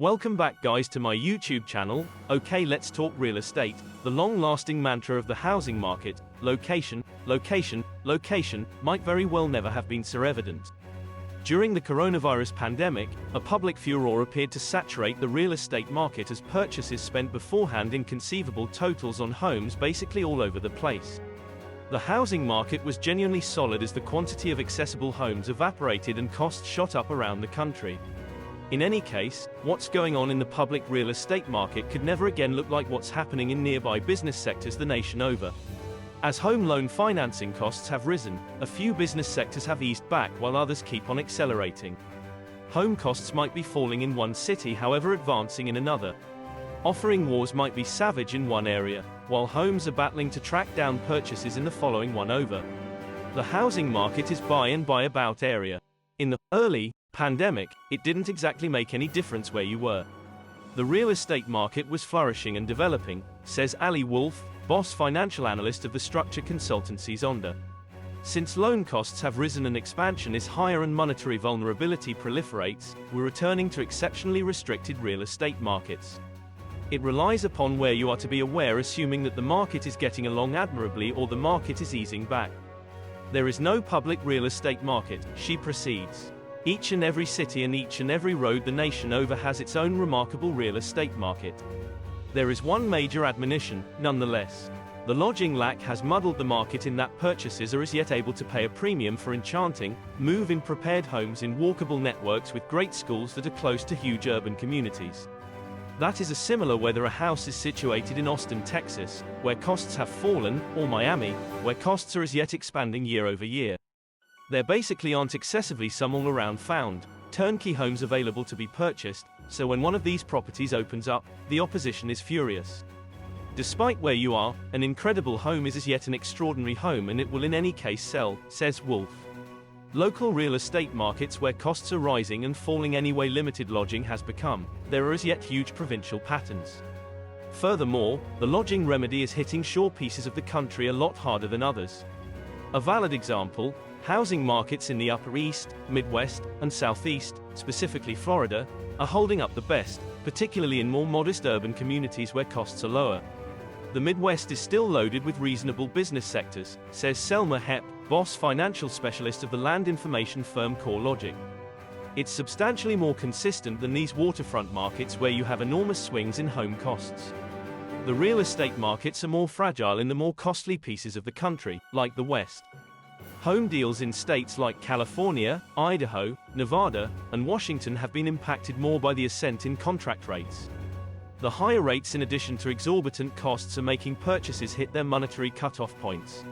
Welcome back guys to my YouTube channel. Okay, let's talk real estate. The long-lasting mantra of the housing market, location, location, location, might very well never have been so evident. During the coronavirus pandemic, a public furor appeared to saturate the real estate market as purchasers spent beforehand inconceivable totals on homes basically all over the place. The housing market was genuinely solid as the quantity of accessible homes evaporated and costs shot up around the country. In any case, what's going on in the public real estate market could never again look like what's happening in nearby business sectors the nation over. As home loan financing costs have risen, a few business sectors have eased back while others keep on accelerating. Home costs might be falling in one city, however advancing in another. Offering wars might be savage in one area, while homes are battling to track down purchases in the following one over. The housing market is buy and buy about area. In the early pandemic, it didn't exactly make any difference where you were. The real estate market was flourishing and developing, says Ali Wolf, boss financial analyst of the structure consultancy Zonda. Since loan costs have risen and expansion is higher and monetary vulnerability proliferates, we're returning to exceptionally restricted real estate markets. It relies upon where you are to be aware, assuming that the market is getting along admirably or the market is easing back. There is no public real estate market, she proceeds. Each and every city and each and every road the nation over has its own remarkable real estate market. There is one major admonition, nonetheless. The lodging lack has muddled the market in that purchasers are as yet able to pay a premium for enchanting, move-in prepared homes in walkable networks with great schools that are close to huge urban communities. That is a similar whether a house is situated in Austin, Texas, where costs have fallen, or Miami, where costs are as yet expanding year over year. There basically aren't excessively some all around found, turnkey homes available to be purchased, so when one of these properties opens up, the opposition is furious. Despite where you are, an incredible home is as yet an extraordinary home and it will in any case sell, says Wolf. Local real estate markets where costs are rising and falling anyway limited lodging has become, there are as yet huge provincial patterns. Furthermore, the lodging remedy is hitting shore pieces of the country a lot harder than others. A valid example, housing markets in the Upper East, Midwest, and Southeast, specifically Florida, are holding up the best, particularly in more modest urban communities where costs are lower. The Midwest is still loaded with reasonable business sectors, says Selma Hepp, boss financial specialist of the land information firm CoreLogic. It's substantially more consistent than these waterfront markets where you have enormous swings in home costs. The real estate markets are more fragile in the more costly pieces of the country, like the West. Home deals in states like California, Idaho, Nevada, and Washington have been impacted more by the ascent in contract rates. The higher rates in addition to exorbitant costs are making purchases hit their monetary cutoff points.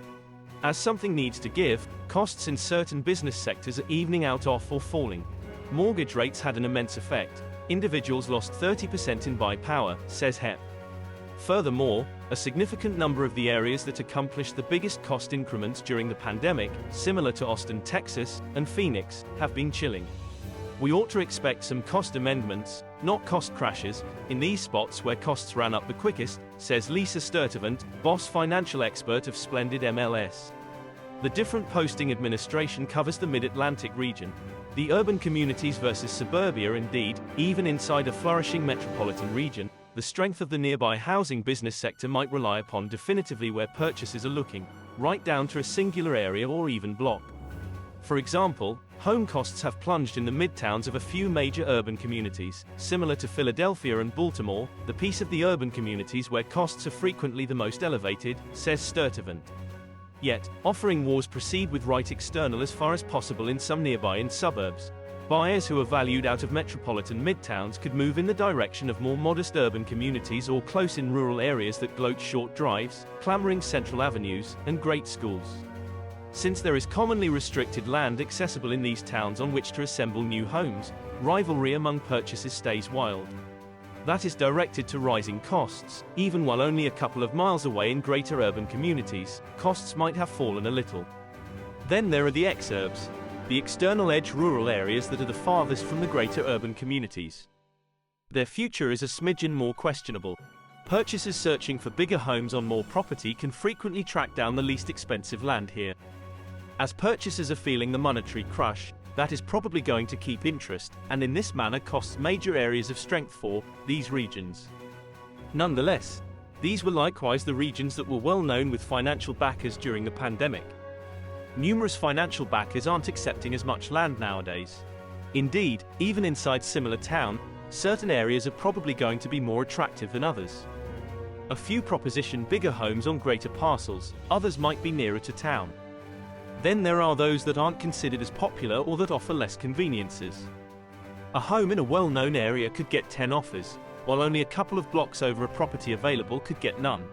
As something needs to give, costs in certain business sectors are evening out off or falling. Mortgage rates had an immense effect. Individuals lost 30% in buy power, says Hepp. Furthermore, a significant number of the areas that accomplished the biggest cost increments during the pandemic, similar to Austin, Texas, and Phoenix, have been chilling. We ought to expect some cost amendments, not cost crashes, in these spots where costs ran up the quickest, says Lisa Sturtevant, boss financial expert of Splendid MLS. The different posting administration covers the Mid-Atlantic region. The urban communities versus suburbia indeed, even inside a flourishing metropolitan region, the strength of the nearby housing business sector might rely upon definitively where purchasers are looking, right down to a singular area or even block. For example, home costs have plunged in the midtowns of a few major urban communities, similar to Philadelphia and Baltimore, the piece of the urban communities where costs are frequently the most elevated, says Sturtevant. Yet, offering wars proceed with right external as far as possible in some nearby suburbs. Buyers who are valued out of metropolitan midtowns could move in the direction of more modest urban communities or close in rural areas that gloat short drives, clamoring central avenues, and great schools. Since there is commonly restricted land accessible in these towns on which to assemble new homes, rivalry among purchasers stays wild. That is directed to rising costs, even while only a couple of miles away in greater urban communities, costs might have fallen a little. Then there are the exurbs, the external edge rural areas that are the farthest from the greater urban communities. Their future is a smidgen more questionable. Purchasers searching for bigger homes on more property can frequently track down the least expensive land here. As purchasers are feeling the monetary crush, that is probably going to keep interest, and in this manner costs major areas of strength for these regions. Nonetheless, these were likewise the regions that were well known with financial backers during the pandemic. Numerous financial backers aren't accepting as much land nowadays. Indeed, even inside similar town, certain areas are probably going to be more attractive than others. A few proposition bigger homes on greater parcels, others might be nearer to town. Then there are those that aren't considered as popular or that offer less conveniences. A home in a well-known area could get 10 offers, while only a couple of blocks over a property available could get none.